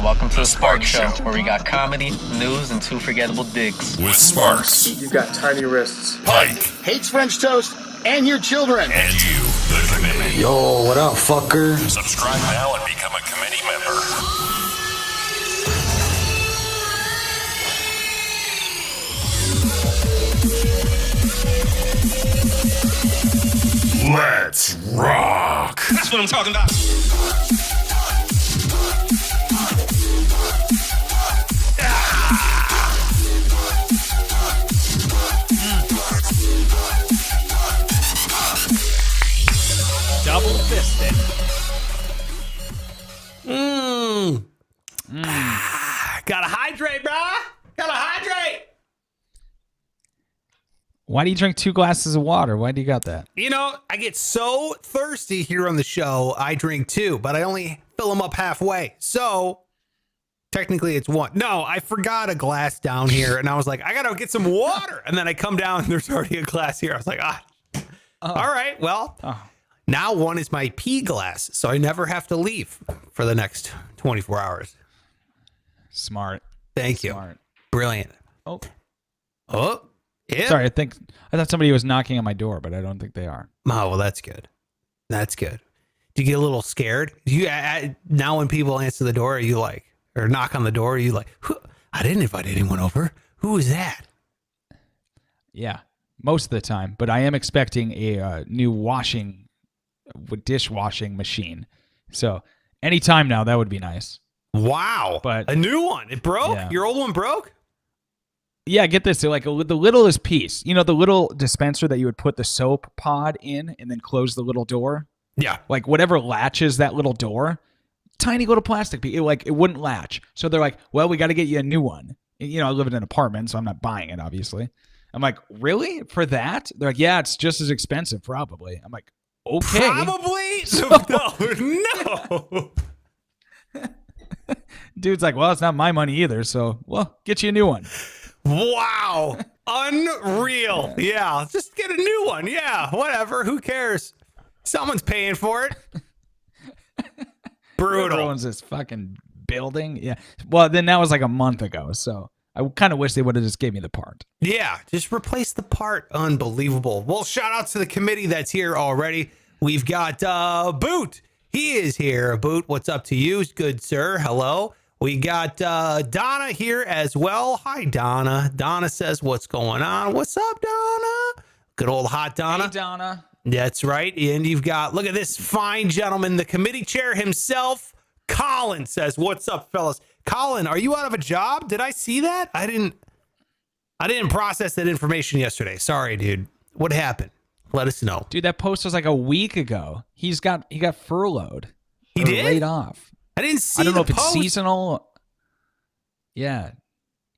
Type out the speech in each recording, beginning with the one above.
And welcome to the Spark Show, where we got comedy, news, and two forgettable digs. With Sparks. You've got tiny wrists. Pike. Hates French toast and your children. And you, the committee. Yo, what up, fucker? Subscribe now and become a committee member. Let's rock. That's what I'm talking about. Double fisted. Gotta hydrate, brah. Gotta hydrate. Why do you drink 2 glasses of water? Why do you got that? You know, I get so thirsty here on the show, I drink 2, but I only fill them up halfway. So technically it's 1. No, I forgot a glass down here, and I was like, I gotta get some water. And then I come down, and there's already a glass here. I was like, all right, well. Now 1 is my pee glass, so I never have to leave for the next 24 hours. Smart. Thank you. Brilliant. Oh, yeah. sorry. I thought somebody was knocking on my door, but I don't think they are. Oh, well, that's good. That's good. Do you get a little scared? Do you now when people answer the door, are you like, or knock on the door, are you like, I didn't invite anyone over. Who is that? Yeah, most of the time. But I am expecting a new dishwashing machine. So anytime now, that would be nice. Wow. But a new one. It broke? Yeah. Your old one broke? Yeah, get this. So like the littlest piece, you know, the little dispenser that you would put the soap pod in and then close the little door. Yeah. Like whatever latches that little door, tiny little plastic piece, it wouldn't latch. So they're like, well, we got to get you a new one. You know, I live in an apartment, so I'm not buying it, obviously. I'm like, really? For that? They're like, yeah, it's just as expensive, probably. I'm like, okay. Probably? So, No. Dude's like, well, it's not my money either, so, well, get you a new one. Wow. Unreal. Yeah. Just get a new one. Yeah. Whatever. Who cares? Someone's paying for it. Brutal. Whoever owns this fucking building. Yeah. Well, then that was like a month ago, so I kind of wish they would have just gave me the part. Yeah. Just replace the part. Unbelievable. Well, shout out to the committee that's here already. We've got Boot. He is here. Boot, what's up to you? Good, sir. Hello. We got Donna here as well. Hi, Donna. Donna says, what's going on? What's up, Donna? Good old hot Donna. Hey, Donna. That's right. And you've got, look at this fine gentleman, the committee chair himself. Colin says, what's up, fellas? Colin, are you out of a job? Did I see that? I didn't process that information yesterday. Sorry, dude. What happened? Let us know. Dude, that post was like a week ago. He got furloughed. He did? Laid off. I didn't see I don't know if post. it's seasonal. Yeah.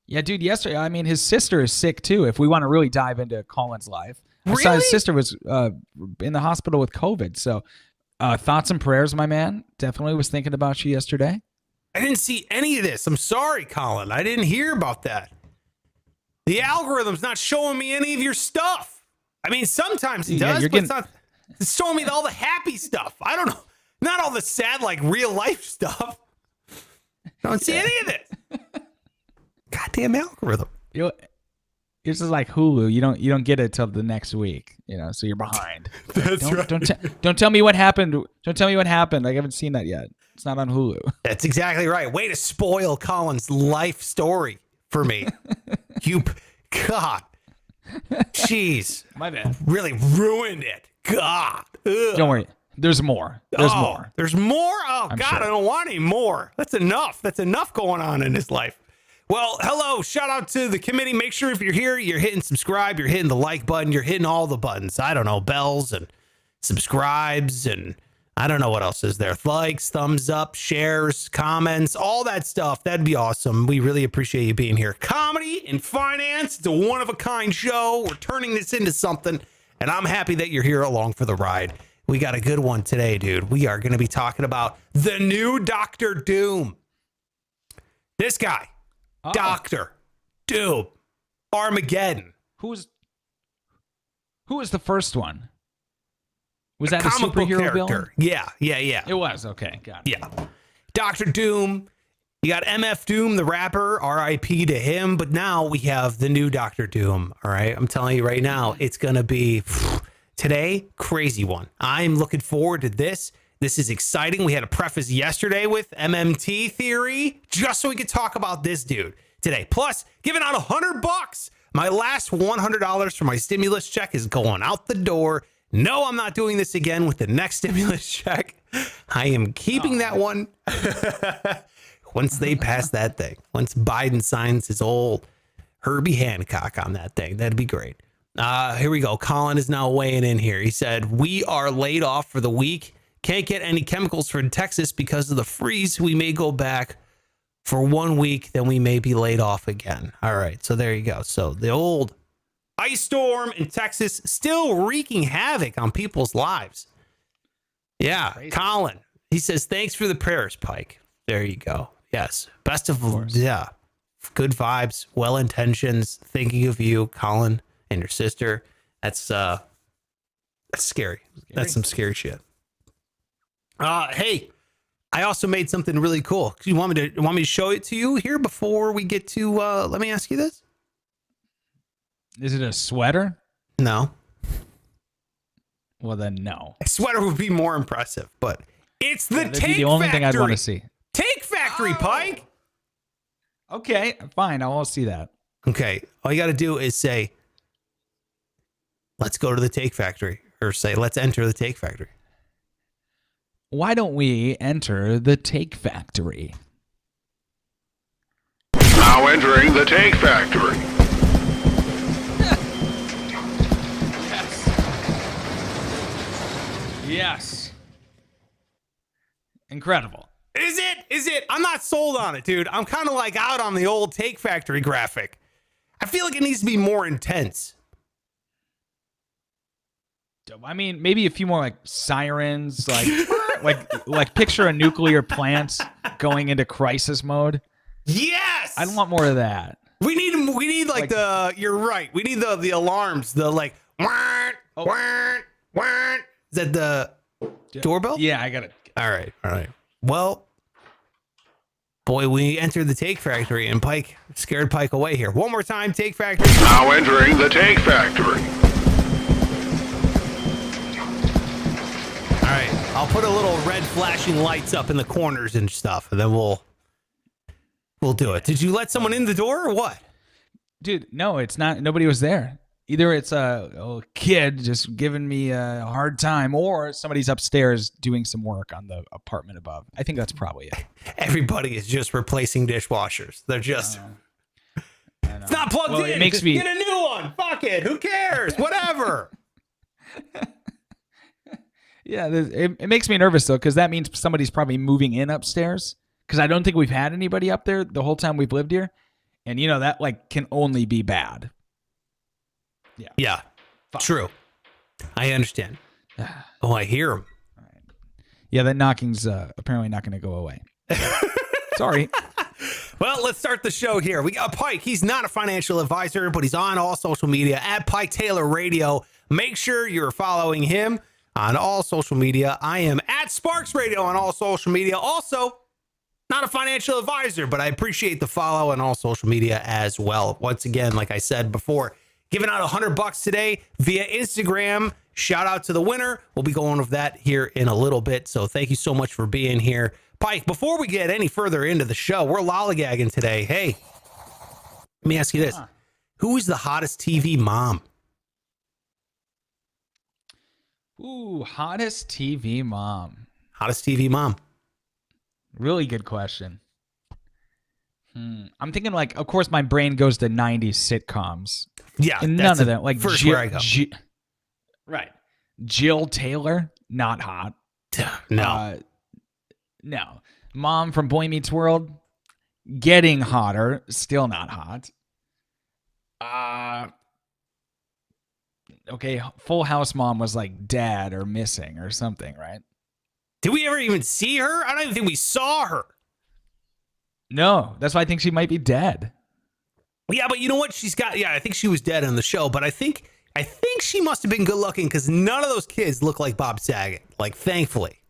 Yeah, dude, yesterday, I mean, his sister is sick too, if we want to really dive into Colin's life. I saw his sister was in the hospital with COVID. So thoughts and prayers, my man. Definitely was thinking about you yesterday. I didn't see any of this. I'm sorry, Colin. I didn't hear about that. The algorithm's not showing me any of your stuff. I mean, sometimes it does, but it's showing me all the happy stuff. I don't know. Not all the sad, like, real life stuff. I don't see any of it. Goddamn algorithm. It's just like Hulu. You don't get it till the next week, you know, so you're behind. That's right. Don't tell me what happened. Don't tell me what happened. I haven't seen that yet. It's not on Hulu. That's exactly right. Way to spoil Colin's life story for me. God. Jeez. My bad. Really ruined it. God. Ugh. Don't worry. There's more. There's more. There's more? Oh, I'm God, sure. I don't want any more. That's enough. That's enough going on in his life. Well, hello. Shout out to the committee. Make sure if you're here, you're hitting subscribe, you're hitting the like button, you're hitting all the buttons. I don't know, bells and subscribes and I don't know what else is there. Likes, thumbs up, shares, comments, all that stuff. That'd be awesome. We really appreciate you being here. Comedy and finance. It's a one-of-a-kind show. We're turning this into something, and I'm happy that you're here along for the ride. We got a good one today, dude. We are going to be talking about the new Dr. Doom. This guy, Dr. Doom, Armageddon. Who was the first one? Was that a comic book superhero character? villain? Yeah. It was. Okay, got it. Yeah. Dr. Doom You got MF Doom, the rapper, R.I.P. to him. But now we have the new Dr. Doom. All right. I'm telling you right now, it's going to be today, crazy one. I'm looking forward to this. This is exciting. We had a preface yesterday with MMT theory just so we could talk about this dude today. Plus, giving out $100. My last $100 for my stimulus check is going out the door. No, I'm not doing this again with the next stimulus check. I am keeping that one. Once they pass that thing, once Biden signs his old Herbie Hancock on that thing, that'd be great. Here we go. Colin is now weighing in here. He said, we are laid off for the week. Can't get any chemicals from Texas because of the freeze. We may go back for 1 week, then we may be laid off again. All right. So there you go. So the old ice storm in Texas still wreaking havoc on people's lives. Yeah. Crazy. Colin, he says, thanks for the prayers, Pike. There you go. Yes. Best of yeah. Good vibes, well intentions, thinking of you, Colin, and your sister. That's scary. That's some scary shit. Hey, I also made something really cool. You want me to show it to you here before we get to let me ask you this? Is it a sweater? No. Well then no. A sweater would be more impressive, but it's the Take the only Factory. Thing I'd want to see. Take Factory, Pike. Okay, fine. I won't see that. Okay. All you got to do is say, let's go to the Take Factory, or say, let's enter the Take Factory. Why don't we enter the Take Factory? Now entering the Take Factory. Yes. Incredible. Is it? I'm not sold on it, dude. I'm kind of like out on the old Take Factory graphic. I feel like it needs to be more intense. I mean, maybe a few more like sirens, like picture a nuclear plant going into crisis mode. Yes. I want more of that. We need like the. You're right. We need the alarms. The like. Is that the doorbell? Yeah, I got it. All right. Well, boy, we entered the Take Factory and Pike scared Pike away here. One more time, Take Factory. Now entering the Take Factory. All right, I'll put a little red flashing lights up in the corners and stuff, and then we'll do it. Did you let someone in the door or what? Dude, no, it's not. Nobody was there. Either it's a kid just giving me a hard time, or somebody's upstairs doing some work on the apartment above. I think that's probably it. Everybody is just replacing dishwashers. They're just... It's not plugged in. It makes just me... Get a new one. Fuck it. Who cares? Whatever. Yeah, it makes me nervous, though, because that means somebody's probably moving in upstairs, because I don't think we've had anybody up there the whole time we've lived here. And, you know, that like can only be bad. Yeah. True. I understand. Oh, I hear him. All right. Yeah, that knocking's apparently not going to go away. Sorry. Well, let's start the show here. We got Pike. He's not a financial advisor, but he's on all social media at Pike Taylor Radio. Make sure you're following him on all social media. I am at Sparks Radio on all social media. Also, not a financial advisor, but I appreciate the follow on all social media as well. Once again, like I said before, giving out $100 today via Instagram. Shout out to the winner. We'll be going over that here in a little bit. So thank you so much for being here. Pike, before we get any further into the show, we're lollygagging today. Hey, let me ask you this. Who is the hottest TV mom? Ooh, hottest TV mom. Hottest TV mom. Really good question. I'm thinking like, of course, my brain goes to 90s sitcoms. Yeah. And none of them. Like first where I go. Right. Jill Taylor, not hot. No. No. Mom from Boy Meets World, getting hotter, still not hot. Okay, Full House mom was like dead or missing or something, right? Did we ever even see her? I don't even think we saw her. No, that's why I think she might be dead. Yeah, but you know what? She's got, I think she was dead on the show, but I think she must have been good looking because none of those kids look like Bob Saget. Like, thankfully.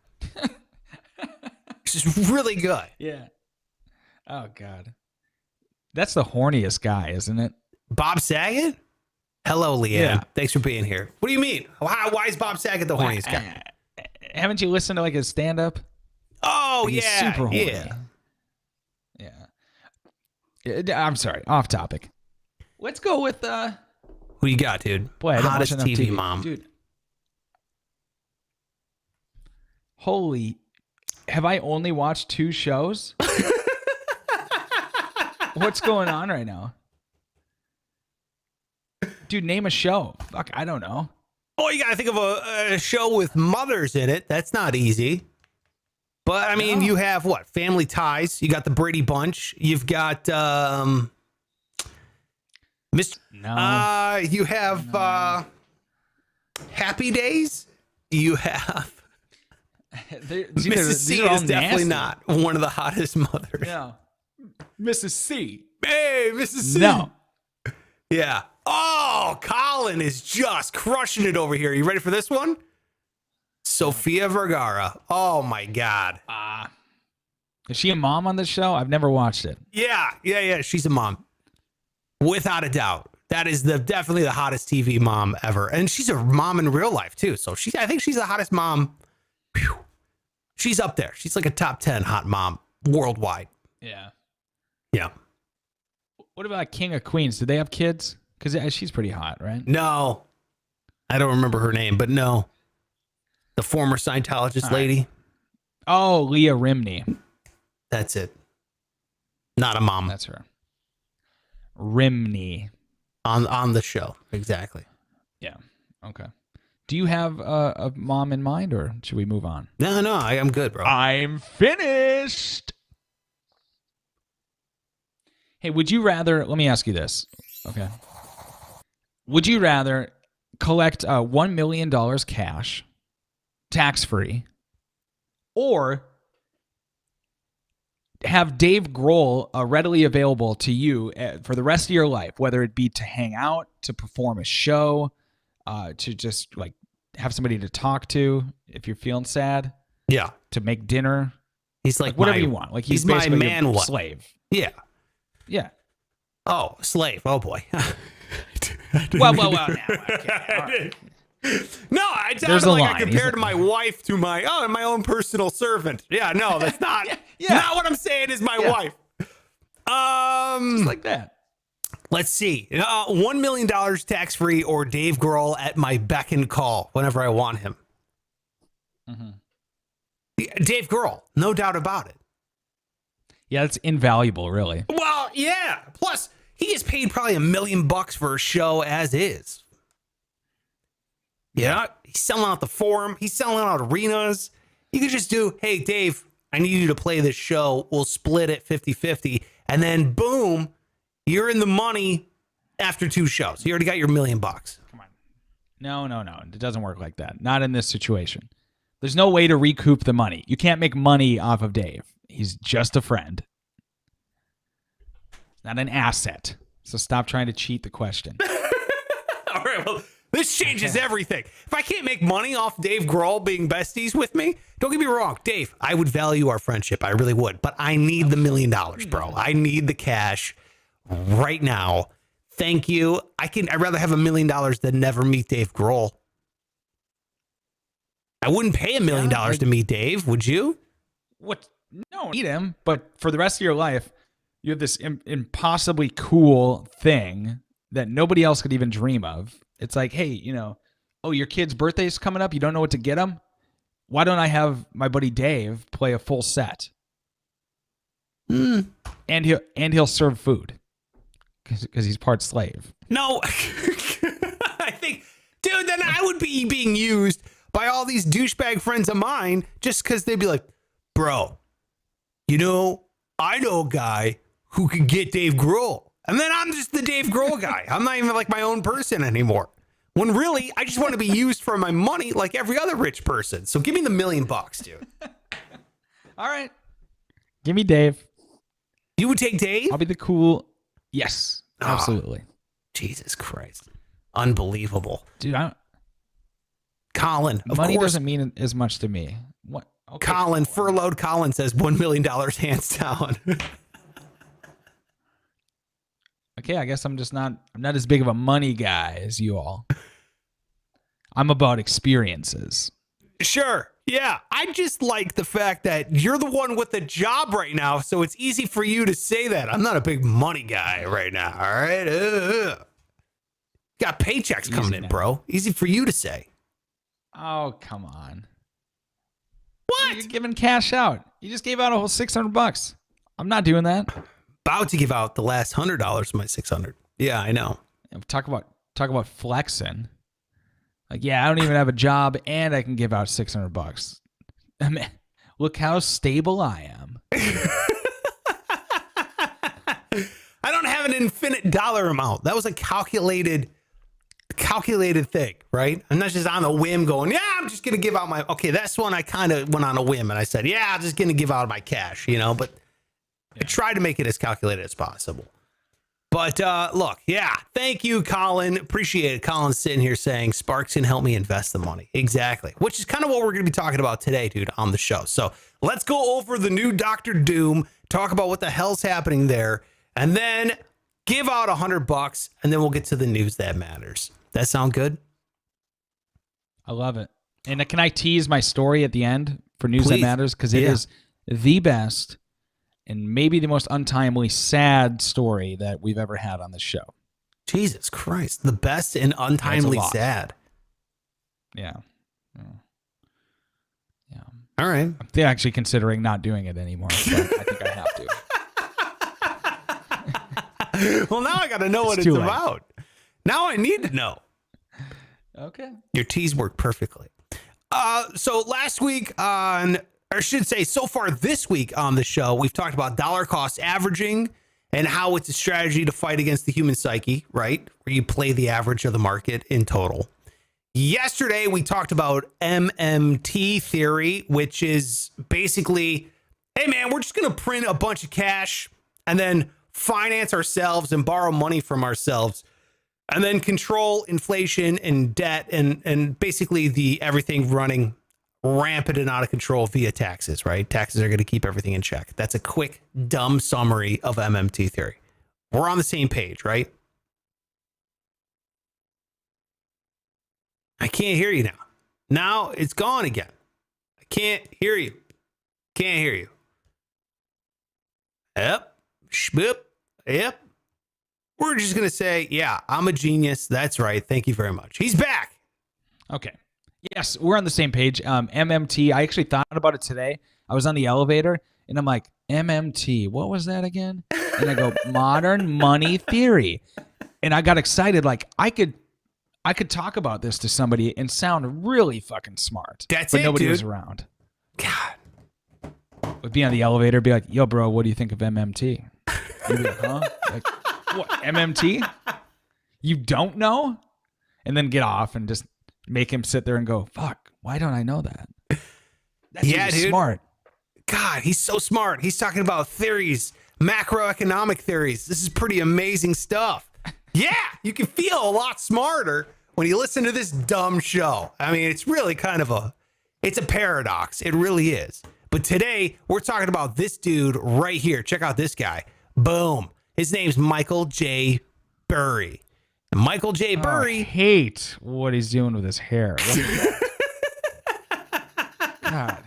She's really good. Yeah. Oh God, that's the horniest guy, isn't it? Bob Saget? Hello, Leanne. Yeah. Thanks for being here. What do you mean? Why is Bob Saget the horniest guy? Haven't you listened to like his stand-up? Oh, He's yeah. super horny. Yeah. I'm sorry. Off topic. Let's go with Who you got, dude? boy, I don't watch Hottest enough TV mom. dude. Holy, have I only watched 2 shows? What's going on right now? Dude, name a show. Fuck, I don't know. Oh, you got to think of a show with mothers in it. That's not easy. But, I mean, you have what? Family Ties. You got the Brady Bunch. You've got Mr. No. You have Happy Days. You have Mrs. C is definitely not one of the hottest mothers. No. Mrs. C. Hey, Mrs. C. No. Yeah. Oh, Colin is just crushing it over here. You ready for this one? Sofia Vergara. Oh, my God. Is she a mom on this show? I've never watched it. Yeah. She's a mom. Without a doubt. That is definitely the hottest TV mom ever. And she's a mom in real life, too. So I think she's the hottest mom. Whew. She's up there. She's like a top 10 hot mom worldwide. Yeah. Yeah. What about King of Queens? Did they have kids? Because she's pretty hot, right? No. I don't remember her name, but no. The former Scientologist lady. Oh, Leah Remini. That's it. Not a mom. That's her. Remini. On the show. Exactly. Yeah. Okay. Do you have a mom in mind, or should we move on? No, I'm good, bro. I'm finished. Hey, would you rather, let me ask you this. Okay. Would you rather collect $1 million cash, tax-free, or have Dave Grohl readily available to you for the rest of your life, whether it be to hang out, to perform a show, to just like have somebody to talk to if you're feeling sad? Yeah. To make dinner? He's like whatever you want. Like he's my basically man a slave. Yeah. Yeah. Oh, slave. Oh, boy. Well, now. Okay. No, I There's sounded a like line. I compared my wife to my own personal servant. Yeah, no, that's not. Yeah. Not what I'm saying is my wife. Just like that. Let's see. $1 million tax free or Dave Grohl at my beck and call whenever I want him. Mm-hmm. Dave Grohl, no doubt about it. Yeah, that's invaluable, really. Well, yeah. Plus, he gets paid probably $1 million for a show as is. Yeah, he's selling out the Forum. He's selling out arenas. You could just do, hey, Dave, I need you to play this show. We'll split it 50-50. And then, boom, you're in the money after 2 shows. You already got your $1 million. Come on. No. It doesn't work like that. Not in this situation. There's no way to recoup the money. You can't make money off of Dave. He's just a friend. Not an asset. So stop trying to cheat the question. All right, well, this changes everything. If I can't make money off Dave Grohl being besties with me, don't get me wrong, Dave, I would value our friendship. I really would. But I need the $1 million, bro. I need the cash right now. Thank you. I'd rather have $1 million than never meet Dave Grohl. I wouldn't pay $1 million to meet Dave, would you? What? No, meet him. But for the rest of your life, you have this impossibly cool thing that nobody else could even dream of. It's like, hey, your kid's birthday's coming up. You don't know what to get him? Why don't I have my buddy Dave play a full set? And he'll serve food because he's part slave. No, I think, dude, then I would be being used by all these douchebag friends of mine just because they'd be like, bro, I know a guy who could get Dave Grohl. And then I'm just the Dave Grohl guy. I'm not even like my own person anymore. When really, I just want to be used for my money like every other rich person. So give me the $1 million, dude. All right. Give me Dave. You would take Dave? I'll be the cool. Yes, absolutely. Jesus Christ. Unbelievable. Dude, Colin, of money course. Doesn't mean as much to me. What? Okay. Colin, furloughed Colin says $1 million hands down. Okay, I guess I'm not as big of a money guy as you all. I'm about experiences. Sure. Yeah. I just like the fact that you're the one with the job right now, so it's easy for you to say that. I'm not a big money guy right now, all right? Got paychecks coming in, bro. Easy for you to say. Oh, come on. What? You're giving cash out. You just gave out a whole $600. I'm not doing that. About to give out the last $100 of my $600. Yeah, I know. Talk about flexing. Like, yeah, I don't even have a job and I can give out $600. I mean, look how stable I am. I don't have an infinite dollar amount. That was a calculated thing, right? I'm not just on a whim going, yeah, I'm just going to give out my, okay, that's when I kind of went on a whim and I said, yeah, I'm just going to give out my cash, but I tried to make it as calculated as possible. But look, yeah, thank you, Colin. Appreciate it. Colin's sitting here saying Sparks can help me invest the money. Exactly. Which is kind of what we're going to be talking about today, dude, on the show. So let's go over the new Dr. Doom, talk about what the hell's happening there, and then give out $100, and then we'll get to the news that matters. That sound good? I love it. And can I tease my story at the end for news Please. that matters? Because it is the best and maybe the most untimely, sad story that we've ever had on this show. Jesus Christ. The best and untimely sad. Yeah. All right. I'm actually considering not doing it anymore, but I think I have to. Well, now I got to know what it's about. Now I need to know. Okay. Your tease worked perfectly. So last week on, or I should say so far this week on the show, we've talked about dollar cost averaging and how it's a strategy to fight against the human psyche, right? Where you play the average of the market in total. Yesterday, we talked about MMT theory, which is basically, hey man, we're just going to print a bunch of cash and then finance ourselves and borrow money from ourselves and then control inflation and debt and basically the everything running rampant and out of control via taxes, right? Taxes are going to keep everything in check. That's a quick, dumb summary of MMT theory. We're on the same page, right? I can't hear you now. Now it's gone again. I can't hear you. Can't hear you. Yep. Shboop. Yep. We're just going to say, yeah, I'm a genius. That's right. Thank you very much. He's back. Okay. Yes, we're on the same page. MMT, I actually thought about it today. I was on the elevator, and I'm like, MMT, what was that again? And I go, modern money theory. And I got excited. Like, I could talk about this to somebody and sound really fucking smart. But nobody dude. was around. God. Would be on the elevator, be like, yo, bro, what do you think of MMT? You'd be like, huh? Like, what, MMT? You don't know? And then get off and just make him sit there and go, fuck, why don't I know that? That's dude. Smart. God, he's so smart. He's talking about theories, macroeconomic theories. This is pretty amazing stuff. Yeah, you can feel a lot smarter when you listen to this dumb show. I mean, it's really kind of it's a paradox. It really is. But today, we're talking about this dude right here. Check out this guy. Boom. His name's Michael J. Burry. And Michael J. Burry. I hate what he's doing with his hair. God.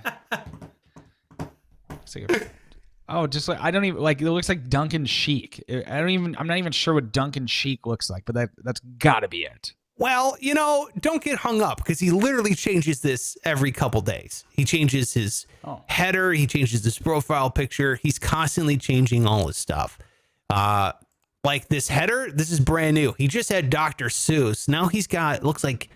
Just like, I don't even like, it looks like Duncan Sheik. I'm not even sure what Duncan Sheik looks like, but that's gotta be it. Well, don't get hung up because he literally changes this every couple days. He changes his header. He changes his profile picture. He's constantly changing all his stuff. Like this header, this is brand new. He just had Dr. Seuss. Now he's got, looks like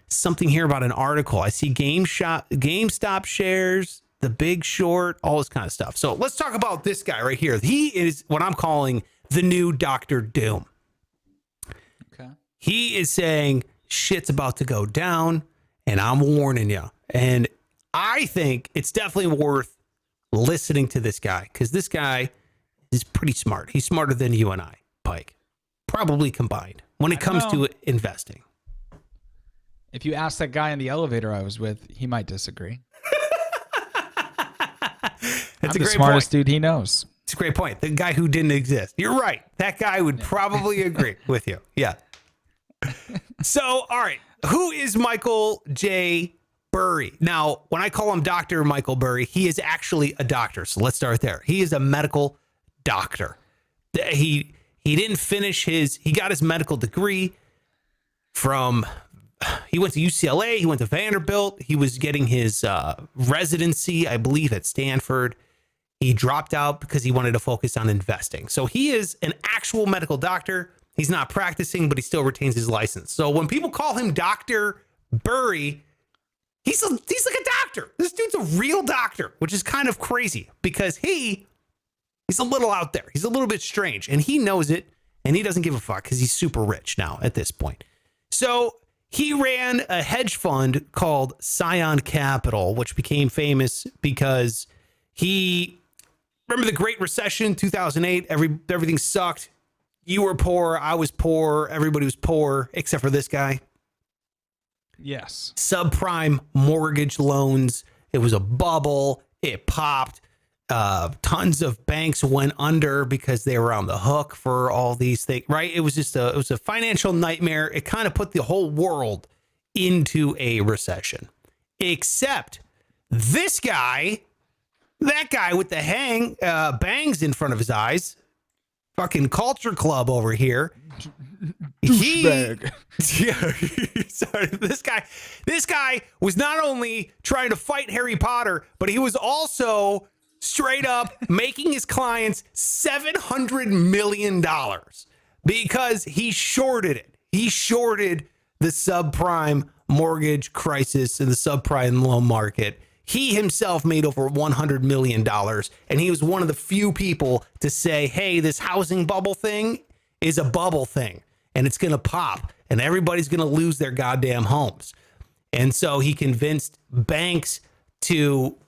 something here about an article. I see GameStop shares, The Big Short, all this kind of stuff. So let's talk about this guy right here. He is what I'm calling the new Dr. Doom. Okay. He is saying shit's about to go down and I'm warning you. And I think it's definitely worth listening to this guy because this guy is pretty smart. He's smarter than you and I, Pike, probably combined when it comes to investing. If you ask that guy in the elevator I was with, he might disagree. That's I'm the smartest dude he knows. It's a great point. The guy who didn't exist. You're right. That guy would probably agree with you. Yeah. So, all right. Who is Michael J. Burry? Now, when I call him Dr. Michael Burry, he is actually a doctor. So let's start there. He is a medical doctor. He didn't finish he got his medical degree he went to UCLA. He went to Vanderbilt. He was getting his residency, I believe, at Stanford. He dropped out because he wanted to focus on investing. So he is an actual medical doctor. He's not practicing, but he still retains his license. So when people call him Dr. Burry, he's like a doctor. This dude's a real doctor, which is kind of crazy because he's a little out there. He's a little bit strange, and he knows it, and he doesn't give a fuck because he's super rich now at this point. So he ran a hedge fund called Scion Capital, which became famous because remember the Great Recession, 2008, everything sucked. You were poor, I was poor, everybody was poor, except for this guy. Yes. Subprime mortgage loans. It was a bubble. It popped. Tons of banks went under because they were on the hook for all these things, right? It was just it was a financial nightmare. It kind of put the whole world into a recession, except this guy, that guy with the bangs in front of his eyes, fucking culture club over here. Sorry, this guy was not only trying to fight Harry Potter, but he was also straight up making his clients $700 million because he shorted it. He shorted the subprime mortgage crisis in the subprime loan market. He himself made over $100 million, and he was one of the few people to say, hey, this housing bubble thing is a bubble thing, and it's going to pop, and everybody's going to lose their goddamn homes. And so he convinced banks to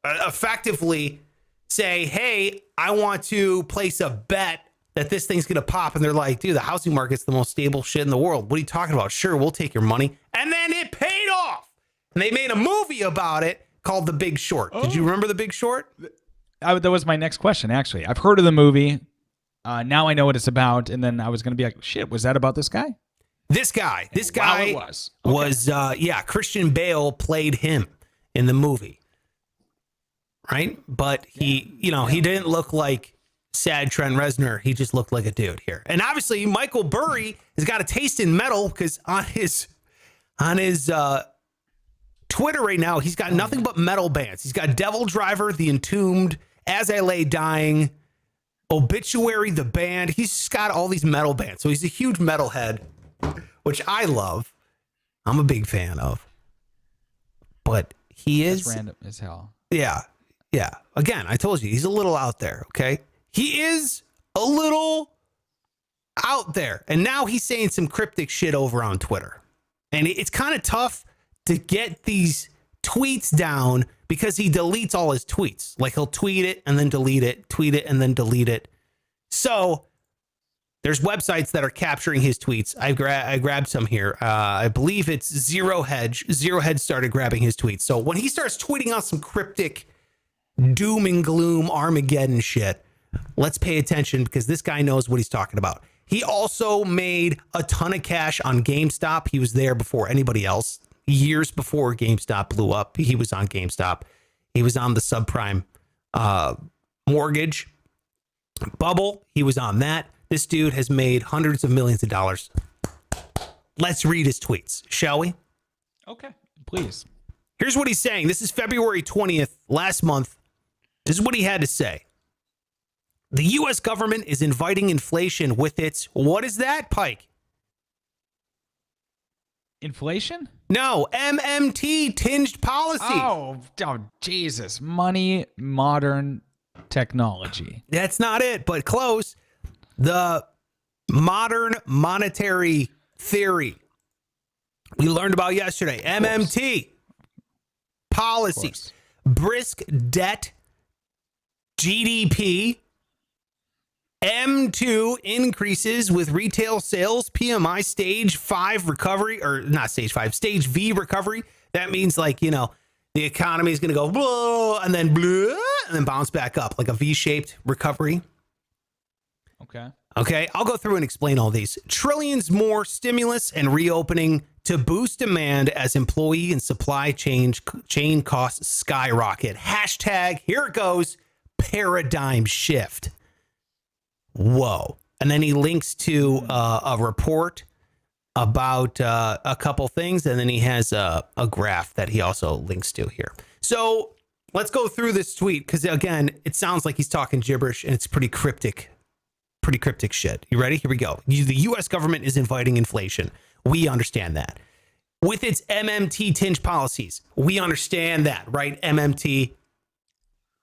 effectively say, hey, I want to place a bet that this thing's going to pop. And they're like, dude, the housing market's the most stable shit in the world. What are you talking about? Sure, we'll take your money. And then it paid off. And they made a movie about it called The Big Short. Did you remember The Big Short? That was my next question, actually. I've heard of the movie. Now I know what it's about. And then I was going to be like, shit, was that about this guy? This guy it was. Christian Bale played him in the movie. Right? But he didn't look like sad Trent Reznor. He just looked like a dude here. And obviously Michael Burry has got a taste in metal because on his Twitter right now, he's got nothing but metal bands. He's got Devil Driver, The Entombed, As I Lay Dying, Obituary, the band. He's just got all these metal bands. So he's a huge metalhead, which I love. I'm a big fan of. But That's random as hell. Yeah. Yeah. Again, I told you, he's a little out there. Okay. He is a little out there. And now he's saying some cryptic shit over on Twitter. And it's kind of tough to get these tweets down because he deletes all his tweets. Like he'll tweet it and then delete it, tweet it and then delete it. So there's websites that are capturing his tweets. I grabbed some here. I believe it's Zero Hedge. Zero Hedge started grabbing his tweets. So when he starts tweeting out some cryptic doom and gloom Armageddon shit, let's pay attention because this guy knows what he's talking about. He also made a ton of cash on GameStop. He was there before anybody else. Years before GameStop blew up, he was on GameStop. He was on the subprime mortgage bubble. He was on that. This dude has made hundreds of millions of dollars. Let's read his tweets, shall we? Okay, please. Here's what he's saying. This is February 20th, last month. This is what he had to say. The U.S. government is inviting inflation with its, what is that, Pike? Inflation? No, MMT tinged policy. Oh, Jesus. Money, modern technology. That's not it, but close. The modern monetary theory we learned about yesterday. MMT policies. Brisk debt, GDP, M2 increases with retail sales, PMI stage 5 recovery, or not stage 5, stage V recovery. That means The economy is going to go blah, and then bounce back up like a V-shaped recovery. Okay, I'll go through and explain all these. Trillions more stimulus and reopening to boost demand as employee and supply chain costs skyrocket. Hashtag, here it goes, paradigm shift. Whoa. And then he links to a report about a couple things, and then he has a graph that he also links to here. So let's go through this tweet, because again, it sounds like he's talking gibberish, and it's pretty cryptic shit. You ready? Here we go. The U.S. government is inviting inflation. We understand that. With its MMT tinged policies, we understand that, right? MMT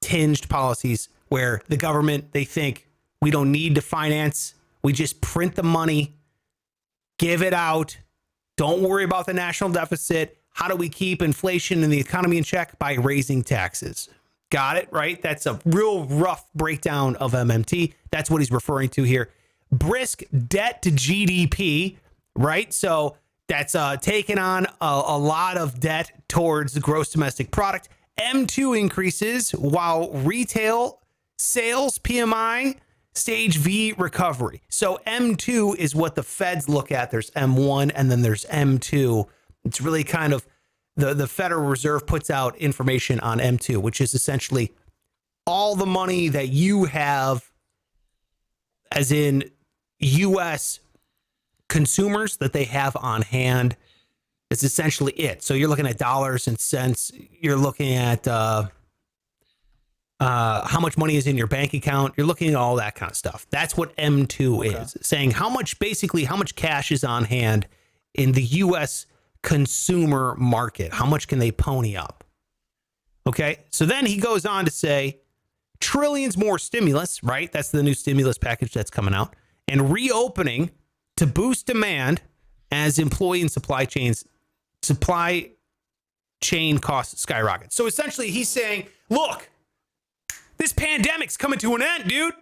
tinged policies where the government, they think we don't need to finance. We just print the money, give it out. Don't worry about the national deficit. How do we keep inflation and the economy in check? By raising taxes. Got it, right? That's a real rough breakdown of MMT. That's what he's referring to here. Brisk debt to GDP, right? So that's taking on a lot of debt towards the gross domestic product. M2 increases while retail sales PMI stage V recovery. So M2 is what the feds look at. There's M1 and then there's M2. It's really kind of the Federal Reserve puts out information on M2, which is essentially all the money that you have, as in U.S. consumers that they have on hand. It's essentially it. So you're looking at dollars and cents. You're looking at how much money is in your bank account. You're looking at all that kind of stuff. That's what M2 is, saying how much cash is on hand in the U.S. consumer market. How much can they pony up? Okay. So then he goes on to say trillions more stimulus, right? That's the new stimulus package that's coming out, and reopening to boost demand as employee and supply chain costs skyrocket. So essentially he's saying, look, this pandemic's coming to an end, dude.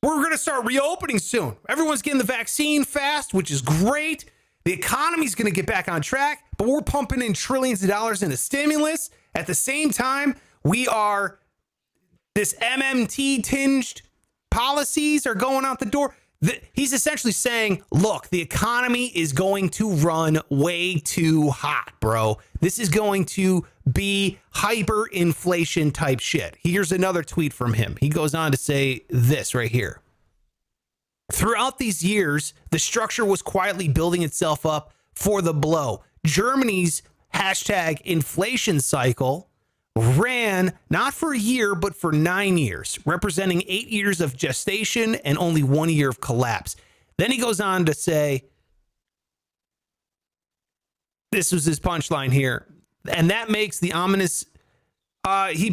We're going to start reopening soon. Everyone's getting the vaccine fast, which is great. The economy's going to get back on track, but we're pumping in trillions of dollars into stimulus. At the same time, this MMT tinged policies are going out the door. He's essentially saying, look, the economy is going to run way too hot, bro. This is going to be hyperinflation type shit. Here's another tweet from him. He goes on to say this right here. Throughout these years, the structure was quietly building itself up for the blow. Germany's hashtag inflation cycle ran not for a year, but for 9 years, representing 8 years of gestation and only 1 year of collapse. Then he goes on to say, this was his punchline here, and that makes the ominous, so he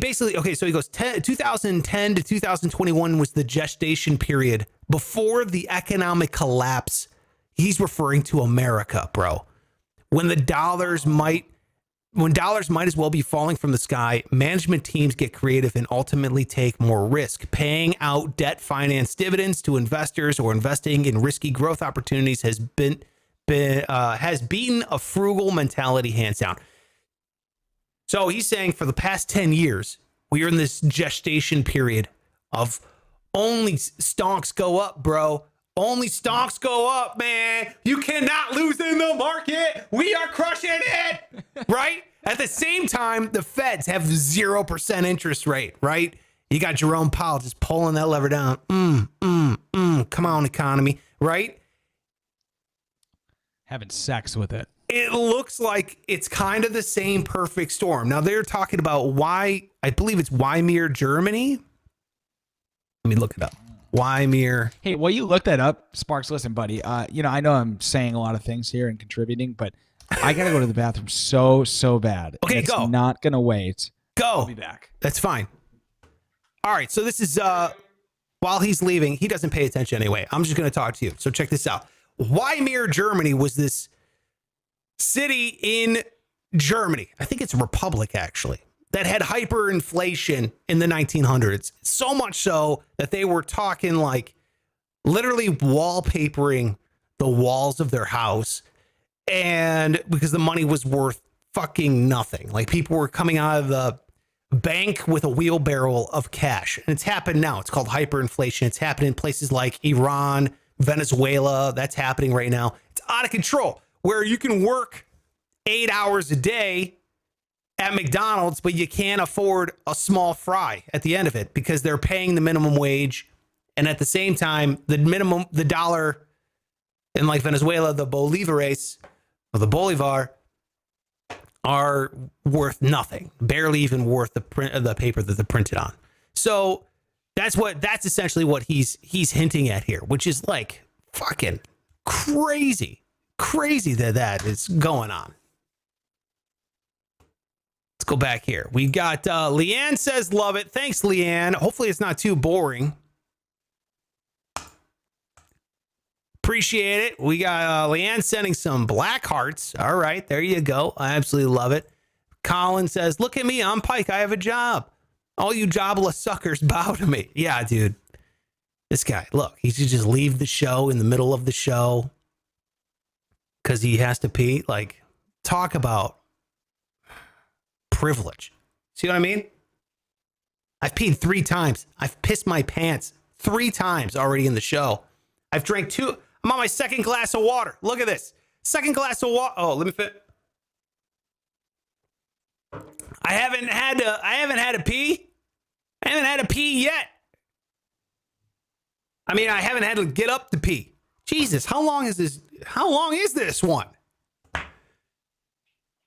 goes, 2010 to 2021 was the gestation period before the economic collapse. He's referring to America, bro. When dollars might as well be falling from the sky, management teams get creative and ultimately take more risk. Paying out debt finance dividends to investors or investing in risky growth opportunities has beaten a frugal mentality hands down. So he's saying for the past 10 years, we are in this gestation period of only stonks go up, bro. Only stocks go up, man. You cannot lose in the market. We are crushing it, right? At the same time, the feds have 0% interest rate, right? You got Jerome Powell just pulling that lever down. Come on, economy, right? Having sex with it. It looks like it's kind of the same perfect storm. Now, they're talking about I believe it's Weimar, Germany. Let me look it up. Weimar. Hey, while you look that up, Sparks, listen, buddy, I know I'm saying a lot of things here and contributing, but I got to go to the bathroom so bad. Okay, it's go. Not going to wait. Go. I'll be back. That's fine. All right, so this is, while he's leaving, he doesn't pay attention anyway. I'm just going to talk to you. So check this out. Weimar, Germany was this city in Germany. I think it's a republic, actually, that had hyperinflation in the 1900s. So much so that they were talking like literally wallpapering the walls of their house. And because the money was worth fucking nothing. Like people were coming out of the bank with a wheelbarrow of cash. And it's happened now. It's called hyperinflation. It's happening in places like Iran, Venezuela. That's happening right now. It's out of control where you can work 8 hours a day at McDonald's, but you can't afford a small fry at the end of it because they're paying the minimum wage. And at the same time, the dollar in like Venezuela, the bolívares or the bolivar are worth nothing, barely even worth the paper that they're printed on. So that's essentially what he's hinting at here, which is like fucking crazy that is going on. Let's go back here. We got Leanne says, love it. Thanks, Leanne. Hopefully it's not too boring. Appreciate it. We got Leanne sending some black hearts. All right, there you go. I absolutely love it. Colin says, look at me. I'm Pike. I have a job. All you jobless suckers bow to me. Yeah, dude. This guy, look, he should just leave the show in the middle of the show because he has to pee. Like, talk about privilege. See what I mean? I've peed 3 times. I've pissed my pants 3 times already in the show. I've drank 2. I'm on my second glass of water. Look at this. Second glass of water. Oh, let me fit. I haven't had to pee. I haven't had to pee yet. I mean, I haven't had to get up to pee. Jesus, how long is this? How long is this one?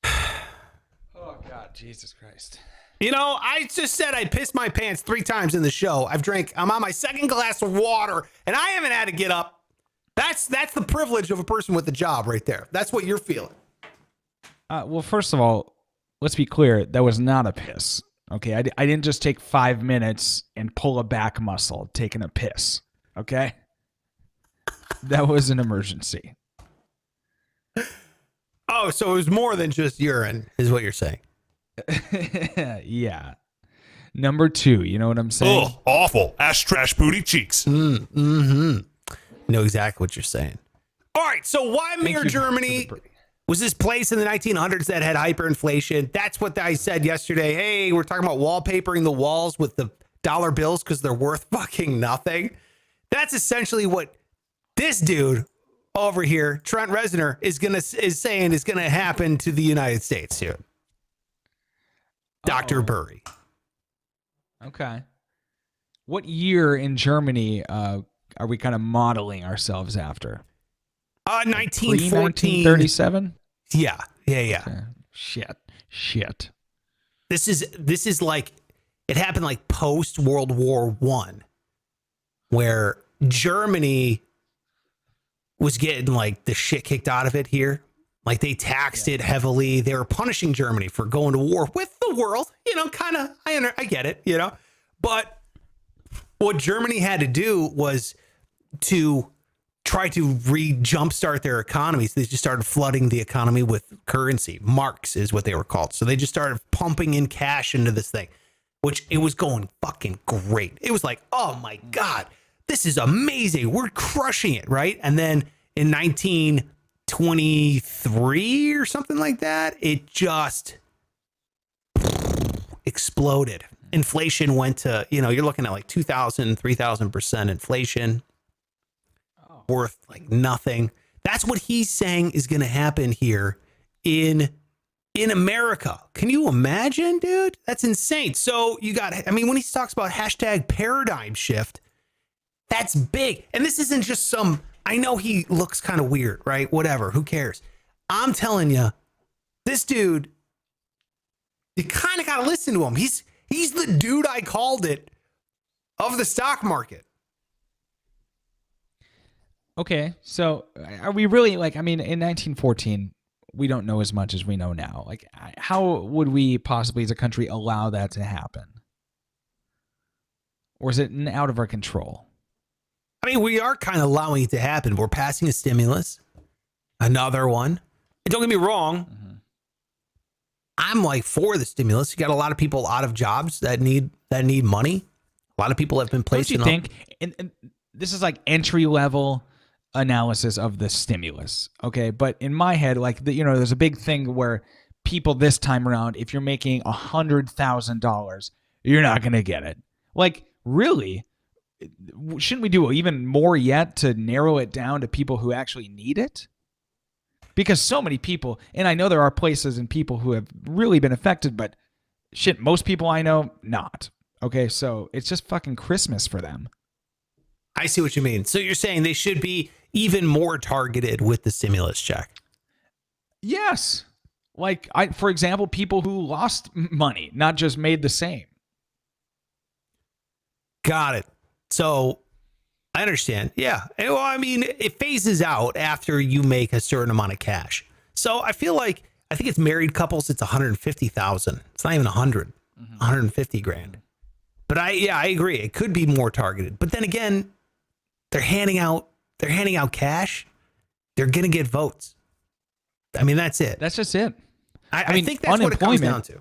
Oh, God, Jesus Christ. You know, I just said I pissed my pants 3 times in the show. I'm on my second glass of water, and I haven't had to get up. That's the privilege of a person with a job right there. That's what you're feeling. Well, first of all, let's be clear. That was not a piss. Okay, I didn't just take 5 minutes and pull a back muscle taking a piss. Okay, that was an emergency. Oh, so it was more than just urine, is what you're saying. Yeah. Number 2, you know what I'm saying? Oh, awful. Ash trash booty cheeks. Mm-hmm. Know exactly what you're saying. All right, so Weimar Germany was this place in the 1900s that had hyperinflation. That's what I said yesterday. Hey, we're talking about wallpapering the walls with the dollar bills because they're worth fucking nothing. That's essentially what this dude over here, Trent Reznor, is saying is gonna happen to the United States here. Dr. Burry. Okay. What year in Germany are we kind of modeling ourselves after? 1914. 1937? Yeah. Okay. Shit. This is like, it happened like post World War I, where Germany was getting like the shit kicked out of it here. Like they taxed it heavily. They were punishing Germany for going to war with the world, you know, kind of, I get it, you know, but what Germany had to do was to try to jumpstart their economies. They just started flooding the economy with currency. Marks is what they were called. So they just started pumping in cash into this thing, which it was going fucking great. It was like, oh my God, this is amazing. We're crushing it, right? And then in 1923 or something like that, it just exploded. Inflation went to, you know, you're looking at like 2,000, 3,000% inflation. Worth like nothing. That's what he's saying is going to happen here in America. Can you imagine, dude? That's insane. So you got, I mean, when he talks about hashtag paradigm shift, that's big. And this isn't just some, I know he looks kind of weird, right? Whatever. Who cares? I'm telling you, this dude, you kind of got to listen to him. He's the dude I called it of the stock market. Okay, so are we really like, I mean, in 1914, we don't know as much as we know now. Like, how would we possibly as a country allow that to happen? Or is it out of our control? I mean, we are kind of allowing it to happen. We're passing a stimulus, another one. And don't get me wrong. Mm-hmm. I'm like for the stimulus. You got a lot of people out of jobs that need money. A lot of people have been placed in. Don't you think? And this is like entry level analysis of the stimulus. Okay. But in my head, like, there's a big thing where people this time around, if you're making $100,000, you're not going to get it. Like, really? Shouldn't we do even more yet to narrow it down to people who actually need it? Because so many people, and I know there are places and people who have really been affected, but shit, most people I know, not. Okay, so it's just fucking Christmas for them. I see what you mean. So you're saying they should be even more targeted with the stimulus check? Yes. Like, for example, people who lost money, not just made the same. Got it. So I understand. Yeah. Well, I mean, it phases out after you make a certain amount of cash. So I think it's married couples. It's 150,000. It's not even 100, 150 grand. But I agree. It could be more targeted. But then again, they're handing out cash. They're going to get votes. I mean, that's it. That's just it. I think that's what it comes down to.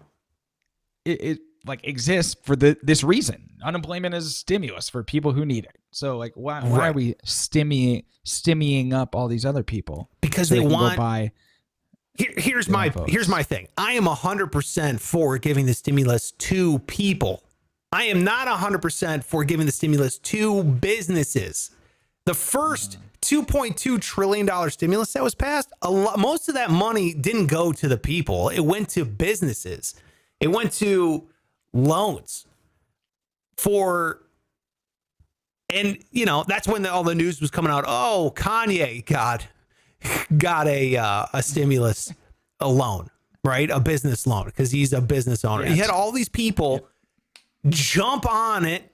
It like exists for this reason. Unemployment is stimulus for people who need it. So like, why are we stimmying up all these other people? Because they want to buy. Here's my thing. I am 100% for giving the stimulus to people. I am not 100% for giving the stimulus to businesses. The first $2.2 trillion stimulus that was passed, most of that money didn't go to the people. It went to businesses. It went to loans and that's when all the news was coming out. Oh, Kanye got a stimulus, a loan, right? A business loan, because he's a business owner. Yes. He had all these people jump on it,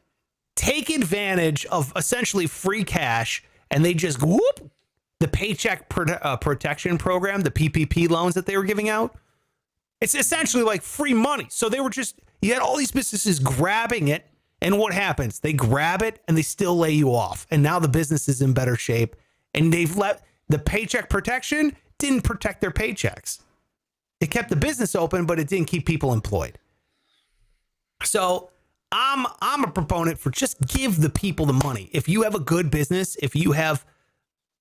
take advantage of essentially free cash, and they just whoop the Paycheck Protection Program, the PPP loans that they were giving out. It's essentially like free money. So you had all these businesses grabbing it, and what happens? They grab it and they still lay you off. And now the business is in better shape, and they've let the Paycheck Protection didn't protect their paychecks. It kept the business open, but it didn't keep people employed. So I'm a proponent for just give the people the money. If you have a good business, if you have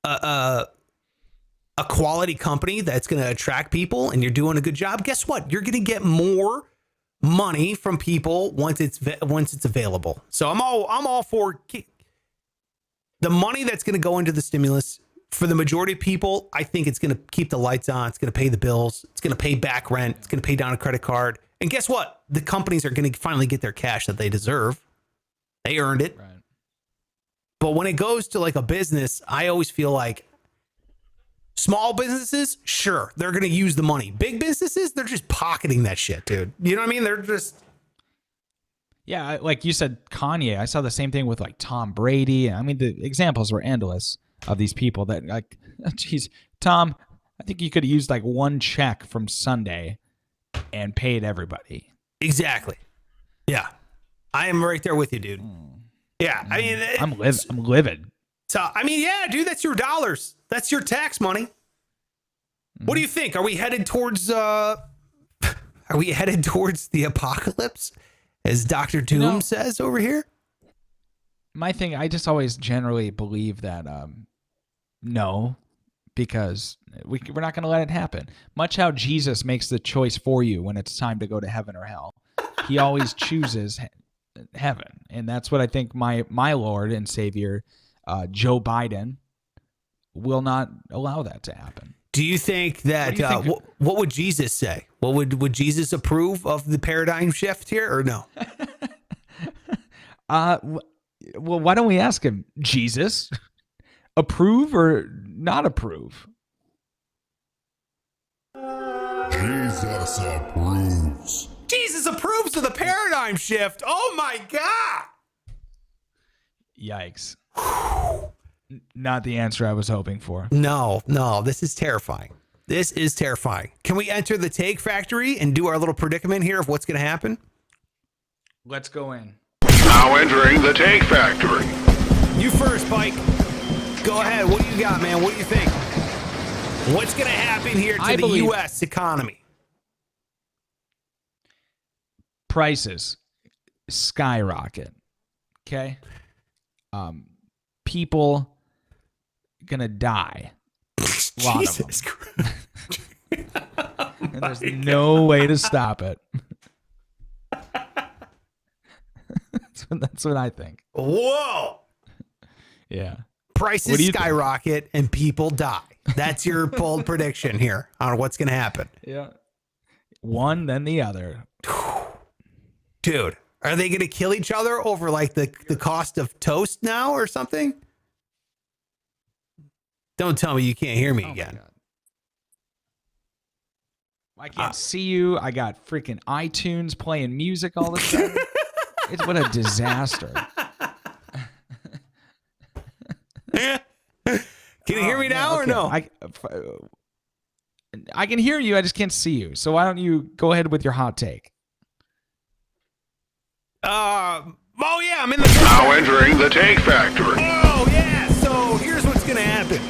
a quality company that's going to attract people and you're doing a good job, guess what? You're going to get more money from people once it's available. So I'm all for the money that's going to go into the stimulus. For the majority of people, I think it's going to keep the lights on. It's going to pay the bills. It's going to pay back rent. It's going to pay down a credit card. And guess what? The companies are going to finally get their cash that they deserve. They earned it. Right. But when it goes to like a business, I always feel like small businesses, sure, they're going to use the money. Big businesses, they're just pocketing that shit, dude. You know what I mean? They're just... Yeah, like you said, Kanye. I saw the same thing with like Tom Brady. I mean, the examples were endless of these people that like, geez, Tom, I think you could have used like one check from Sunday and paid everybody. Exactly. Yeah. I am right there with you, dude. Yeah. I mean, I'm livid. So, I mean, yeah, dude, that's your dollars. That's your tax money. What do you think? Are we headed towards the apocalypse, as Dr. Doom says over here? My thing, I just always generally believe that no, because we're not going to let it happen. Much how Jesus makes the choice for you when it's time to go to heaven or hell. He always chooses heaven. And that's what I think my Lord and Savior, Joe Biden, will not allow that to happen. Do you think that, what would Jesus say? Would Jesus approve of the paradigm shift here or no? Well, why don't we ask him, Jesus, approve or not approve? Jesus approves. Jesus approves of the paradigm shift. Oh my God. Yikes. Not the answer I was hoping for. No, this is terrifying. This is terrifying. Can we enter the Take Factory and do our little predicament here of what's going to happen? Let's go in. Now entering the Take Factory. You first, Mike. Go ahead. What do you got, man? What do you think? What's going to happen here to the U.S. economy? Prices skyrocket. Okay. People gonna die. A lot of them. And there's no way to stop it. That's what I think. Whoa. Yeah. Prices skyrocket and people die. That's your bold prediction here on what's going to happen. Yeah. One, then the other. Dude, are they going to kill each other over like the cost of toast now or something? Don't tell me you can't hear me again. I can't see you. I got freaking iTunes playing music all the time. It's what a disaster. Can you hear me now or no? I can hear you. I just can't see you. So why don't you go ahead with your hot take? Oh yeah, I'm in the Now entering the Take Factory. Oh yeah, so here's what's gonna happen.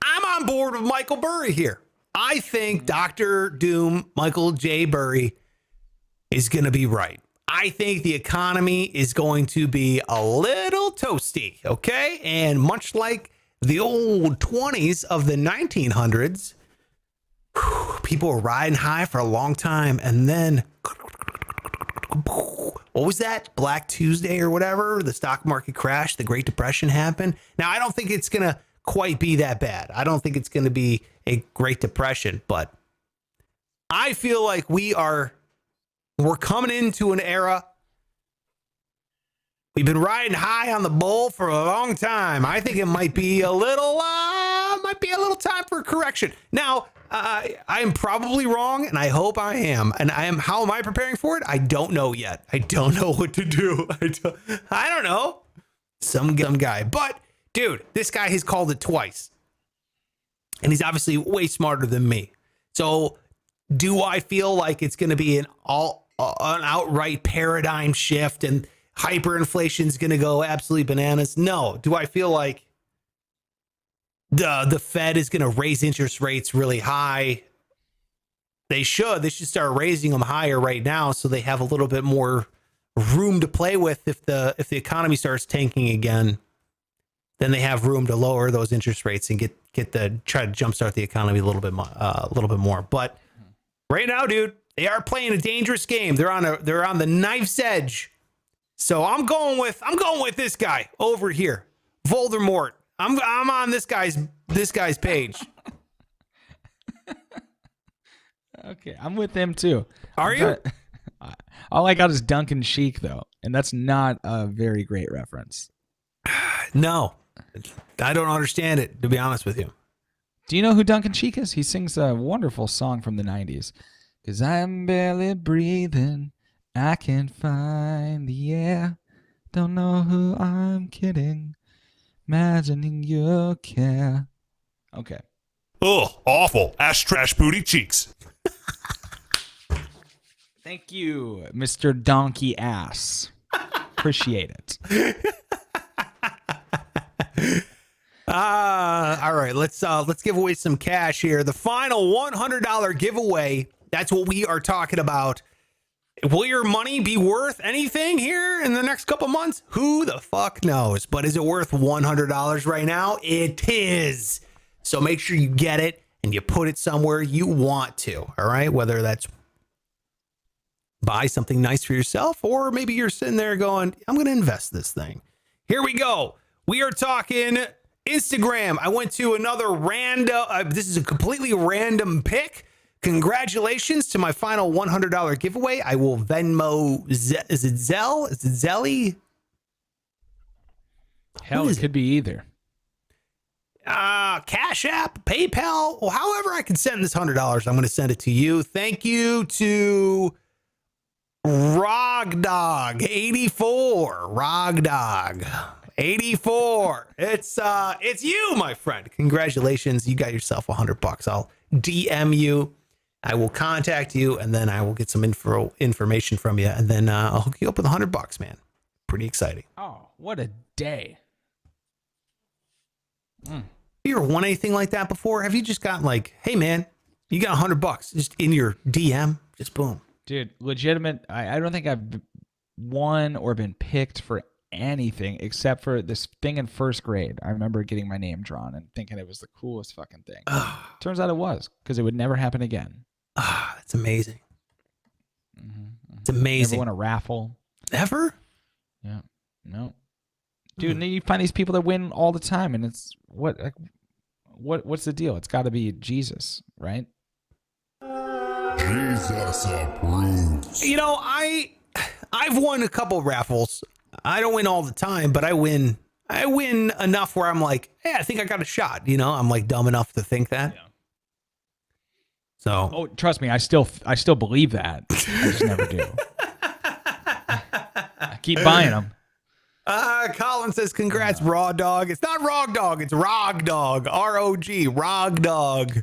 I'm on board with Michael Burry here. I think Dr. Doom, Michael J. Burry, is gonna be right. I think the economy is going to be a little toasty, okay? And much like the old 20s of the 1900s, people were riding high for a long time, and then what was that? Black Tuesday or whatever? The stock market crashed, the Great Depression happened. Now, I don't think it's going to quite be that bad. I don't think it's going to be a Great Depression, but I feel like we're coming into an era. We've been riding high on the bull for a long time. I think it might be a little time for a correction. Now, I am probably wrong, and I hope I am. And how am I preparing for it? I don't know yet. I don't know what to do. I don't know. Some guy. But, dude, this guy has called it twice. And he's obviously way smarter than me. So, do I feel like it's going to be an outright paradigm shift and hyperinflation is going to go absolutely bananas? No. Do I feel like the Fed is going to raise interest rates really high? They should start raising them higher right now, so they have a little bit more room to play with. If the economy starts tanking again, then they have room to lower those interest rates and try to jumpstart the economy a little bit more. But right now, dude, they are playing a dangerous game. They're on the knife's edge. So I'm going with this guy over here, Voldemort. I'm on this guy's page. Okay, I'm with him too. Are you? All I got is Duncan Sheik though, and that's not a very great reference. No, I don't understand it, to be honest with you. Do you know who Duncan Sheik is? He sings a wonderful song from the 90s. 'Cause I'm barely breathing, I can't find the air. Don't know who I'm kidding, imagining your care. Okay. Ugh, awful. Ash trash booty cheeks. Thank you, Mr. Donkey Ass. Appreciate it. All right, let's give away some cash here. The final $100 giveaway. That's what we are talking about. Will your money be worth anything here in the next couple months? Who the fuck knows? But is it worth $100 right now? It is. So make sure you get it and you put it somewhere you want to. All right, whether that's buy something nice for yourself, or maybe you're sitting there going, I'm going to invest this thing. Here we go. We are talking Instagram. I went to another random, this is a completely random pick. Congratulations to my final $100 giveaway. I will Venmo, is it Zelle? Is it Zelly? Hell, it could be either. Cash App, PayPal, well, however I can send this $100, I'm going to send it to you. Thank you to Rogdog84. Rogdog84. It's you, my friend. Congratulations. You got yourself $100. I'll DM you. I will contact you, and then I will get some information from you, and then I'll hook you up with $100, man. Pretty exciting. Oh, what a day. You ever won anything like that before? Have you just gotten like, hey, man, you got $100 just in your DM? Just boom. Dude, legitimate. I don't think I've won or been picked for anything except for this thing in first grade. I remember getting my name drawn and thinking it was the coolest fucking thing. Turns out it was, because it would never happen again. That's amazing. It's amazing. Never won a raffle. Ever? Yeah. No. Dude, and then you find these people that win all the time, and it's what's the deal? It's got to be Jesus, right? Jesus approves. You know, I've won a couple raffles. I don't win all the time, but I win enough where I'm like, hey, I think I got a shot. You know, I'm like dumb enough to think that. Yeah. So. Oh, trust me, I still believe that. I just never do. I keep buying them. Colin says, congrats, Raw Dog. It's not Rog Dog, it's Rog Dog. R-O-G, Rog Dog.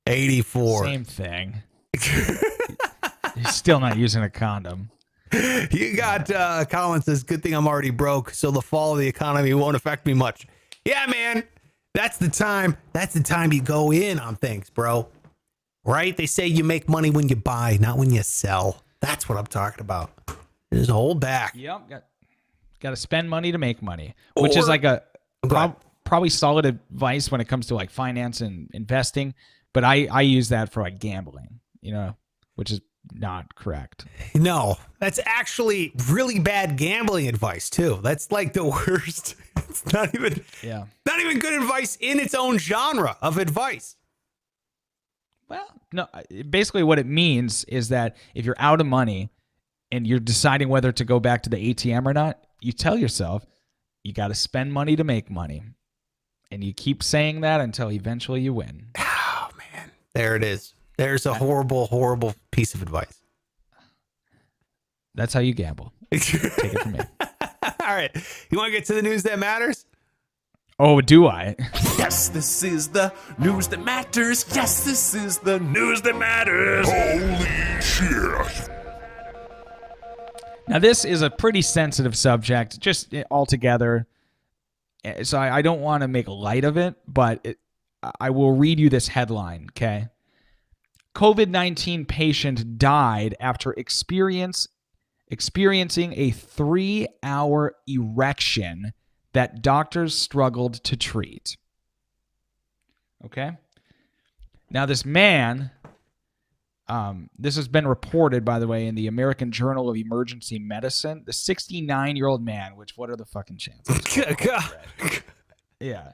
84. Same thing. He's still not using a condom. You got, Colin says, good thing I'm already broke, so the fall of the economy won't affect me much. Yeah, man. That's the time you go in on things, bro. Right? They say you make money when you buy, not when you sell. That's what I'm talking about. Just hold back. Yep. Got to spend money to make money, which is like probably solid advice when it comes to like finance and investing. But I use that for like gambling, you know, which is not correct. No, that's actually really bad gambling advice too. That's like the worst. It's not even good advice in its own genre of advice. Well, no, basically what it means is that if you're out of money and you're deciding whether to go back to the ATM or not, you tell yourself you got to spend money to make money. And you keep saying that until eventually you win. Oh, man. There it is. There's a horrible, horrible piece of advice. That's how you gamble. Take it from me. All right. You want to get to the news that matters? Oh, do I? Yes, this is the news that matters. Yes, this is the news that matters. Holy shit. Now, this is a pretty sensitive subject, just altogether. So I don't want to make light of it, but I will read you this headline, okay? COVID-19 patient died after experiencing a 3-hour erection that doctors struggled to treat. Okay? Now, this man, this has been reported, by the way, in the American Journal of Emergency Medicine. The 69-year-old man, which what are the fucking chances? Yeah.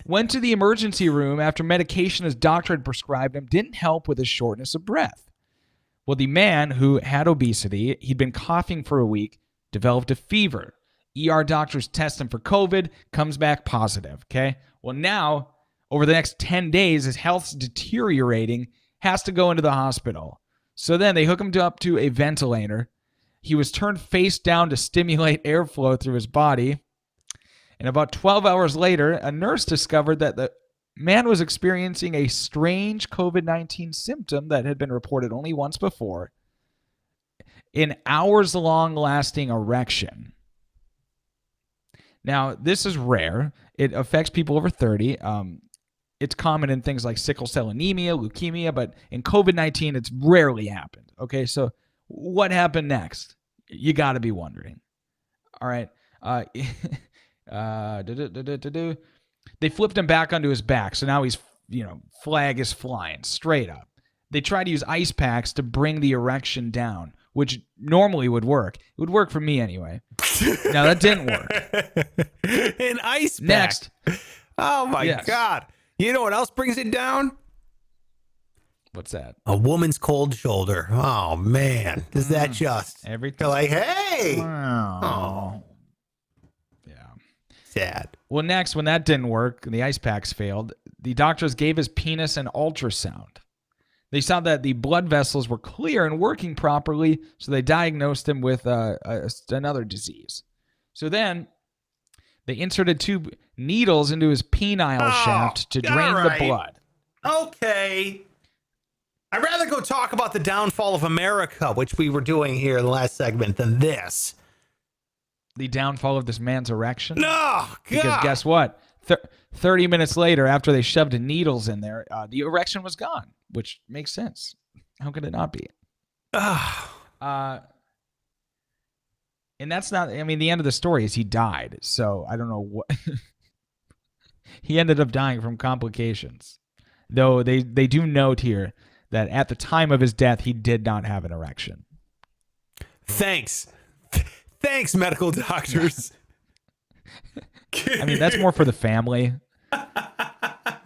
Went to the emergency room after medication his doctor had prescribed him didn't help with his shortness of breath. Well, the man, who had obesity, he'd been coughing for a week, developed a fever. ER doctors test him for COVID, comes back positive, okay? Well, now, over the next 10 days, his health's deteriorating, has to go into the hospital. So then they hook him up to a ventilator. He was turned face down to stimulate airflow through his body. And about 12 hours later, a nurse discovered that the man was experiencing a strange COVID-19 symptom that had been reported only once before, an hours-long lasting erection. Now, this is rare. It affects people over 30. It's common in things like sickle cell anemia, leukemia, but in COVID-19, it's rarely happened. Okay, so what happened next? You got to be wondering. All right. They flipped him back onto his back, so now he's, flag is flying straight up. They tried to use ice packs to bring the erection down, which normally would work. It would work for me anyway. Now, that didn't work. An ice pack. Next. Oh, my God. You know what else brings it down? What's that? A woman's cold shoulder. Oh, man. Is that just? Every You're like, hey. Wow. Oh. Yeah. Sad. Well, next, when that didn't work and the ice packs failed, the doctors gave his penis an ultrasound. They saw that the blood vessels were clear and working properly, so they diagnosed him with another disease. So then they inserted 2 needles into his penile shaft to drain the blood. Okay. I'd rather go talk about the downfall of America, which we were doing here in the last segment, than this. The downfall of this man's erection? No, God. Because guess what? 30 minutes later, after they shoved needles in there, the erection was gone, which makes sense. How could it not be? And that's not, I mean, the end of the story is he died. So I don't know what. He ended up dying from complications. Though they do note here that at the time of his death, he did not have an erection. Thanks. Thanks, medical doctors. I mean, that's more for the family.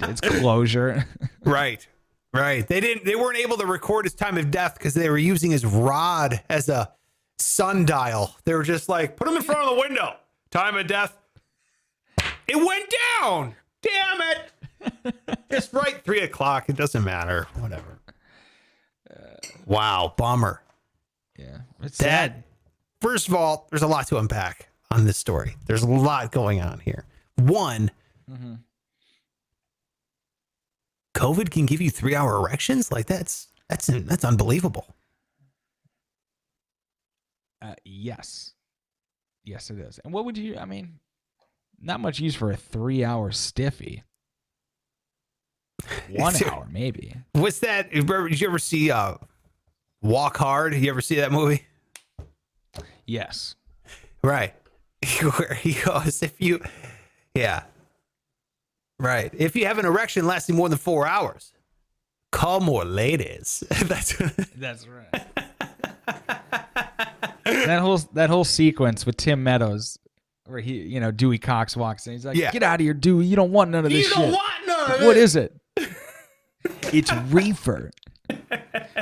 It's closure. Right. They weren't able to record his time of death because they were using his rod as a sundial. They were just like, put him in front of the window. Time of death. It went down. Damn it. It's right 3:00. It doesn't matter. Whatever. Wow. Bummer. Yeah. It's Dad, sad. first of all, there's a lot to unpack on this story. There's a lot going on here. One, COVID can give you 3-hour erections? Like that's unbelievable. Yes. Yes, it is. And what would you, I mean, not much use for a 3-hour stiffy. 1 hour, maybe. What's that? Did you ever see Walk Hard? You ever see that movie? Yes. Right. Where he goes, right. If you have an erection lasting more than 4 hours, call more ladies. That's right. That whole sequence with Tim Meadows where he, Dewey Cox walks in. He's like, get out of here, Dewey. You don't want none of this shit. You don't want none of it. What is it? It's reefer.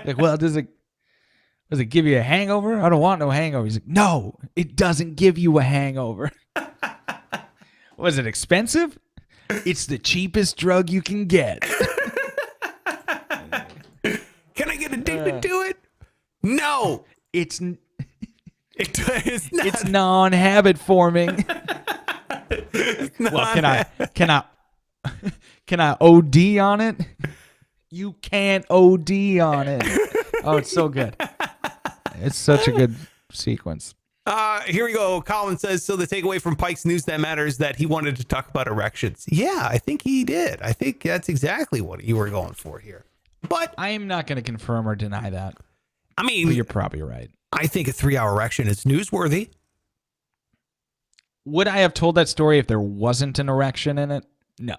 Like, well, does it give you a hangover? I don't want no hangover. He's like, no, it doesn't give you a hangover. Was it expensive? It's the cheapest drug you can get. Can I get addicted to it? No. It's not. It's non-habit forming. Well, can I OD on it? You can't OD on it. Oh, it's so good. It's such a good sequence. Here we go. Colin says, so the takeaway from Pike's News That Matters that he wanted to talk about erections. Yeah, I think he did. I think that's exactly what you were going for here. But I am not going to confirm or deny that. I mean, but you're probably right. I think a 3-hour erection is newsworthy. Would I have told that story if there wasn't an erection in it? No.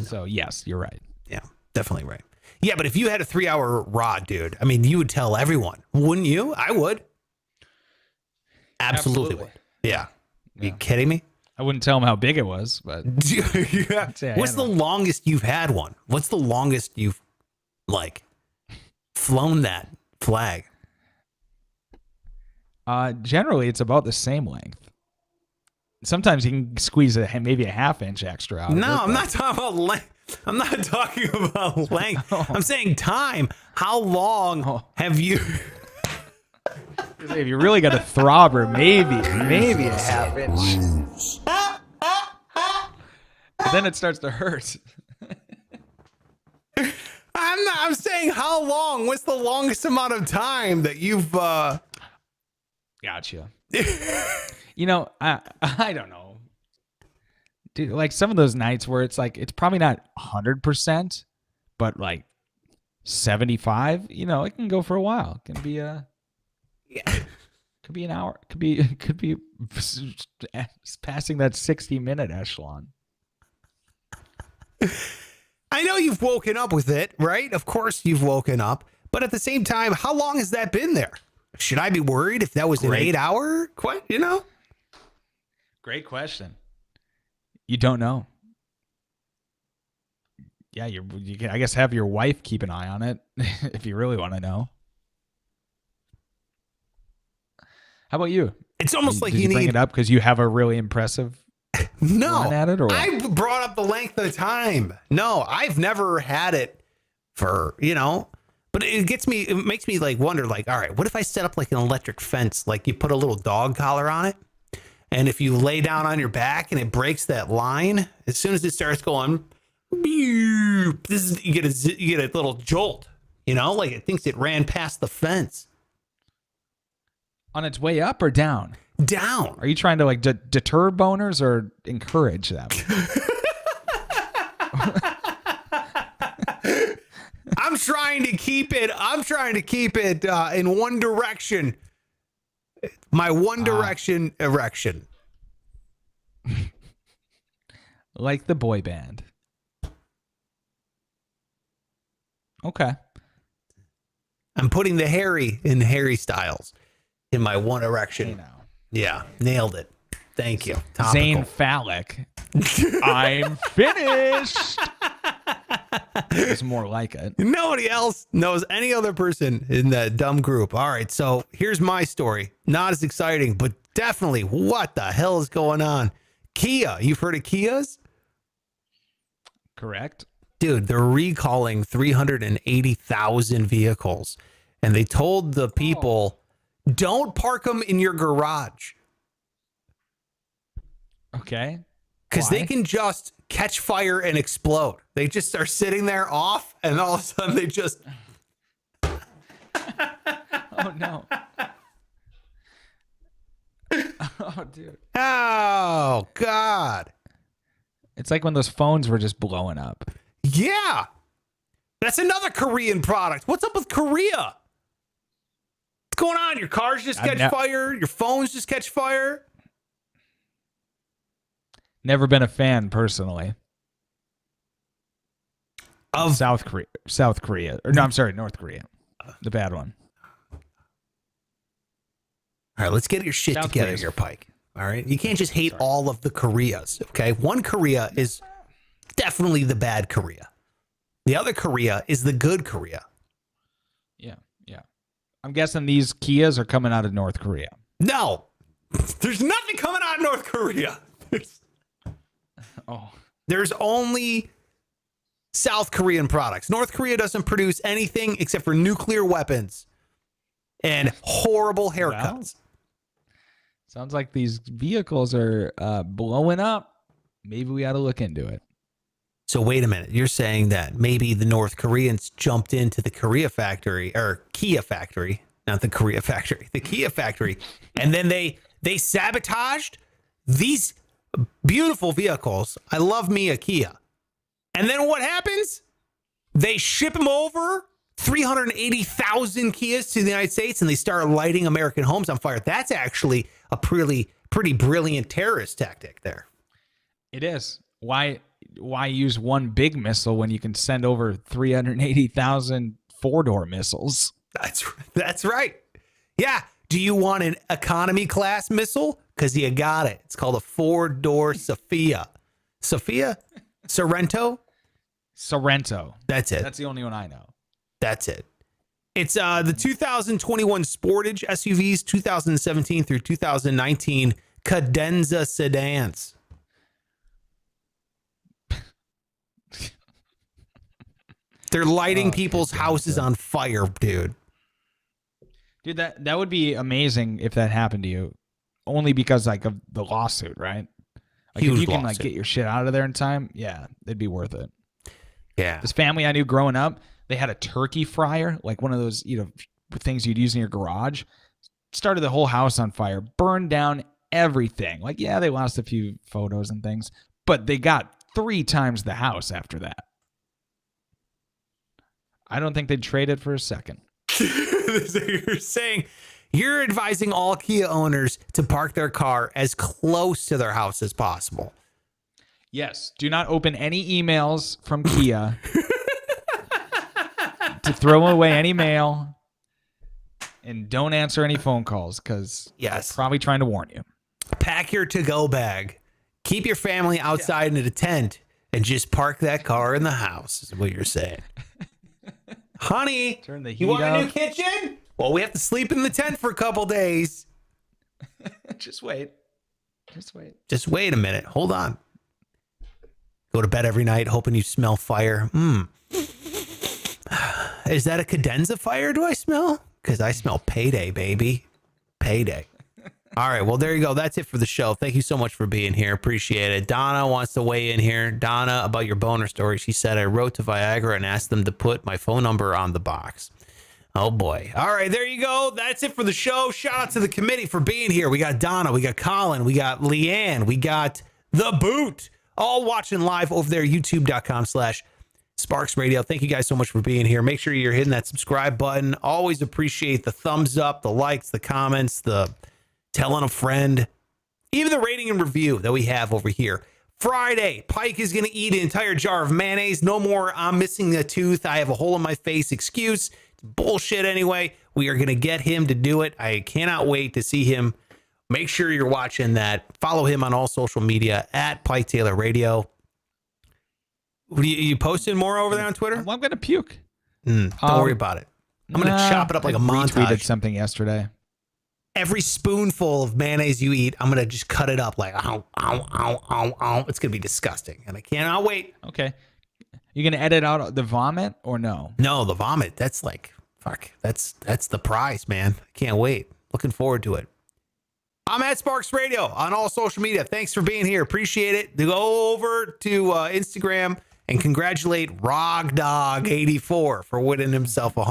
So, yes, you're right. Yeah, definitely right. Yeah, but if you had a 3-hour rod, dude, I mean, you would tell everyone, wouldn't you? I would. Absolutely would. Yeah. Are you kidding me? I wouldn't tell them how big it was, but. Yeah. What's the longest you've had one? What's the longest you've, flown that flag? Generally, it's about the same length. Sometimes you can squeeze maybe a half-inch extra out. No, I'm not talking about length. I'm not talking about length. Oh. I'm saying time. How long have you? If you really got a throbber, maybe a half inch. But then it starts to hurt. I'm saying how long? What's the longest amount of time that you've? Gotcha. I don't know. Dude, like some of those nights where it's probably not 100%, but 75, it can go for a while. It can be could be an hour. Could be passing that 60-minute echelon. I know you've woken up with it, right? Of course you've woken up, but at the same time, how long has that been there? Should I be worried if that was an 8-hour? Great question. You don't know. Yeah, you can, I guess, have your wife keep an eye on it if you really want to know. How about you? It's almost like you you bring need it up because you have a really impressive run at it, or what? I brought up the length of time. No, I've never had it for, but it makes me wonder, all right, what if I set up an electric fence, you put a little dog collar on it, and if you lay down on your back and it breaks that line, as soon as it starts going, you get a little jolt, it thinks it ran past the fence. On its way up or down? Down. Are you trying to deter boners or encourage them? I'm trying to keep it in one direction My One Direction erection. Like the boy band. Okay. I'm putting the Harry in Harry Styles in my One Erection. Hey now. Yeah, nailed it. Thank you. Topical. Zane Phallic. I'm finished. It's more like it. Nobody else knows any other person in that dumb group. All right, so here's my story. Not as exciting, but definitely what the hell is going on? Kia. You've heard of Kias? Correct. Dude, they're recalling 380,000 vehicles. And they told the people, don't park them in your garage. Okay. Because they can just catch fire and explode. They just are sitting there off, and all of a sudden they just... Oh, no. Oh, dude. Oh, God. It's like when those phones were just blowing up. Yeah. That's another Korean product. What's up with Korea? What's going on? Your cars just catch fire? Your phones just catch fire? Never been a fan personally Of South Korea. Or no, I'm sorry, North Korea. The bad one. All right, let's get your shit South together Korea's- here, Pike. All right. You can't just hate all of the Koreas. Okay. One Korea is definitely the bad Korea. The other Korea is the good Korea. Yeah, yeah. I'm guessing these Kias are coming out of North Korea. No, there's nothing coming out of North Korea. There's only South Korean products. North Korea doesn't produce anything except for nuclear weapons and horrible haircuts. Well, sounds like these vehicles are blowing up. Maybe we ought to look into it. So wait a minute. You're saying that maybe the North Koreans jumped into the Korea factory or Kia factory, not the Korea factory, the Kia factory, and then they sabotaged these beautiful vehicles. I love me a Kia. And then what happens? They ship them over 380,000 Kias to the United States and they start lighting American homes on fire. That's actually a pretty brilliant terrorist tactic there. It is. Why use one big missile when you can send over 380,000 four-door missiles? That's right. Yeah. Do you want an economy class missile? Because you got it. It's called a four-door Sofia. Sofia? Sorrento? Sorrento. That's it. That's the only one I know. That's it. It's the 2021 Sportage SUVs, 2017 through 2019 Cadenza sedans. They're lighting people's houses on fire, dude. Dude, that would be amazing if that happened to you. Only because like of the lawsuit, right? Like Huge if you can like lawsuit. get your shit out of there in time, yeah, it'd be worth it. Yeah. This family I knew growing up, they had a turkey fryer, like one of those, things you'd use in your garage. Started the whole house on fire, burned down everything. Like, yeah, they lost a few photos and things, but they got 3 times the house after that. I don't think they'd trade it for a second. So you're advising all Kia owners to park their car as close to their house as possible. Yes. Do not open any emails from Kia. To throw away any mail. And don't answer any phone calls because Yes. they're probably trying to warn you. Pack your to-go bag. Keep your family outside in a tent and just park that car in the house is what you're saying. Honey, Turn the you heat want a new up. kitchen? Well, we have to sleep in the tent for a couple days. Just wait. Just wait. Just wait a minute. Hold on. Go to bed every night hoping you smell fire. Is that a cadenza fire do I smell? Because I smell payday, baby. Payday. All right. Well, there you go. That's it for the show. Thank you so much for being here. Appreciate it. Donna wants to weigh in here. Donna, about your boner story. She said, I wrote to Viagra and asked them to put my phone number on the box. Oh, boy. All right. There you go. That's it for the show. Shout out to the committee for being here. We got Donna. We got Colin. We got Leanne. We got The Boot. All watching live over there, youtube.com/Sparks Radio. Thank you guys so much for being here. Make sure you're hitting that subscribe button. Always appreciate the thumbs up, the likes, the comments, the telling a friend, even the rating and review that we have over here. Friday, Pike is going to eat an entire jar of mayonnaise. No more, I'm missing a tooth, I have a hole in my face excuse. It's bullshit anyway. We are going to get him to do it. I cannot wait to see him. Make sure you're watching that. Follow him on all social media at Pike Taylor Radio. You posting more over there on Twitter? Well, I'm going to puke. Don't worry about it. I'm going to chop it up like a montage. I retweeted something yesterday. Every spoonful of mayonnaise you eat, I'm going to just cut it up like, ow, ow, ow, ow, ow. It's going to be disgusting. And I cannot wait. Okay. You going to edit out the vomit or no? No, the vomit. That's like, fuck. That's the prize, man. I can't wait. Looking forward to it. I'm at Sparks Radio on all social media. Thanks for being here. Appreciate it. Go over to Instagram and congratulate Rog Dog 84 for winning himself a